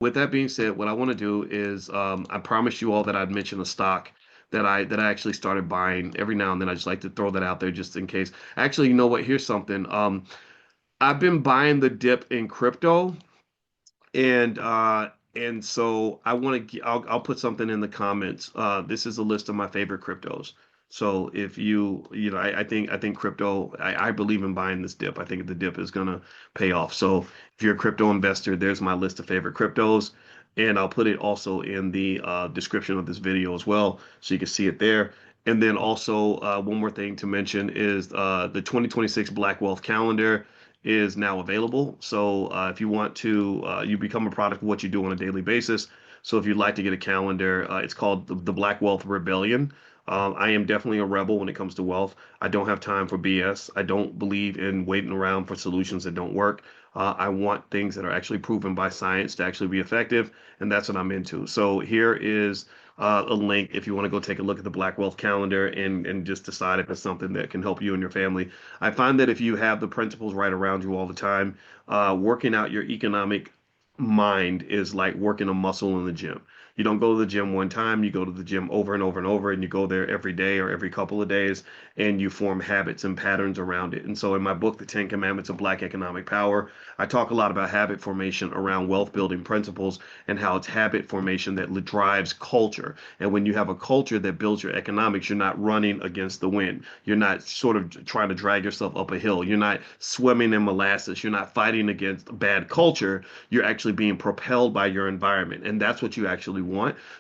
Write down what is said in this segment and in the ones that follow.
With that being said, what I want to do is I promised you all that I'd mention a stock that I actually started buying every now and then. I just like to throw that out there just in case. Actually, you know what? Here's something. I've been buying the dip in crypto, and so I want to. I'll put something in the comments. This is a list of my favorite cryptos. So if I think crypto. I believe in buying this dip. I think the dip is gonna pay off. So if you're a crypto investor, there's my list of favorite cryptos, and I'll put it also in the description of this video as well, so you can see it there. And then also one more thing to mention is the 2026 Black Wealth Calendar is now available. So if you want to, you become a product of what you do on a daily basis. So if you'd like to get a calendar, it's called the Black Wealth Rebellion. I am definitely a rebel when it comes to wealth. I don't have time for BS. I don't believe in waiting around for solutions that don't work. I want things that are actually proven by science to actually be effective, and that's what I'm into. So here is a link if you want to go take a look at the Black Wealth Calendar and just decide if it's something that can help you and your family. I find that if you have the principles right around you all the time, working out your economic mind is like working a muscle in the gym. You don't go to the gym one time, you go to the gym over and over and over, and you go there every day or every couple of days, and you form habits and patterns around it. And so, in my book, The 10 Commandments of Black Economic Power, I talk a lot about habit formation around wealth building principles and how it's habit formation that drives culture. And when you have a culture that builds your economics, you're not running against the wind. You're not sort of trying to drag yourself up a hill. You're not swimming in molasses. You're not fighting against bad culture. You're actually being propelled by your environment. And that's what you actually want.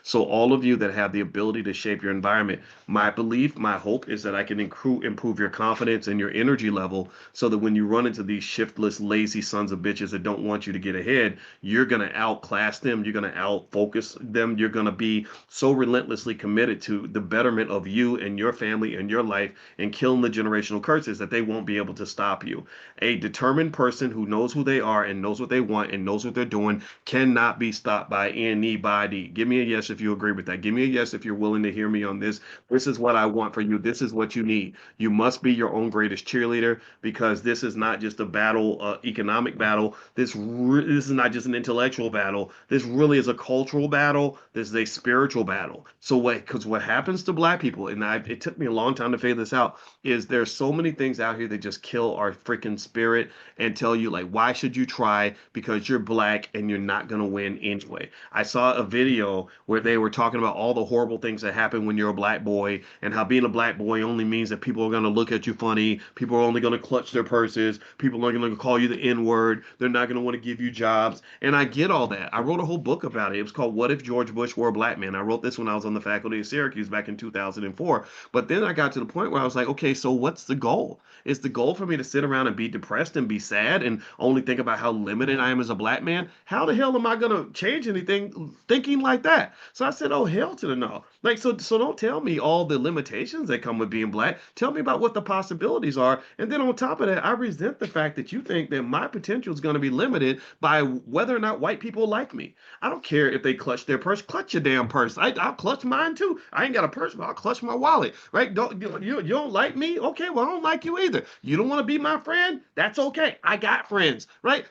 So, all of you that have the ability to shape your environment, my belief, my hope is that I can improve your confidence and your energy level so that when you run into these shiftless, lazy sons of bitches that don't want you to get ahead, you're going to outclass them. You're going to outfocus them. You're going to be so relentlessly committed to the betterment of you and your family and your life and killing the generational curses that they won't be able to stop you. A determined person who knows who they are and knows what they want and knows what they're doing cannot be stopped by anybody. Give me a yes if you agree with that. Give me a yes if you're willing to hear me on this. This is what I want for you. This is what you need. You must be your own greatest cheerleader because this is not just a battle, economic battle. This is not just an intellectual battle. This really is a cultural battle. This is a spiritual battle. So what happens to black people, and it took me a long time to figure this out, is there's so many things out here that just kill our freaking spirit and tell you like, why should you try? Because you're black and you're not gonna win anyway. I saw a video where they were talking about all the horrible things that happen when you're a black boy and how being a black boy only means that people are gonna look at you funny, people are only gonna clutch their purses, people are gonna call you the N-word, they're not gonna want to give you jobs. And I get all that. I wrote a whole book about it. It was called What If George Bush Were a Black Man? I wrote this when I was on the faculty of Syracuse back in 2004. But then I got to the point where I was like, okay, so what's the goal? Is the goal for me to sit around and be depressed and be sad and only think about how limited I am as a black man? How the hell am I gonna change anything thinking like that? So I said, oh hell to the no. Like so don't tell me all the limitations that come with being black. Tell me about what the possibilities are. And then on top of that, I resent the fact that you think that my potential is going to be limited by whether or not white people like me. I don't care if they clutch their purse. Clutch your damn purse. I'll clutch mine too. I ain't got a purse, but I'll clutch my wallet. Right? You don't like me? Okay, well I don't like you either. You don't want to be my friend? That's okay. I got friends. Right?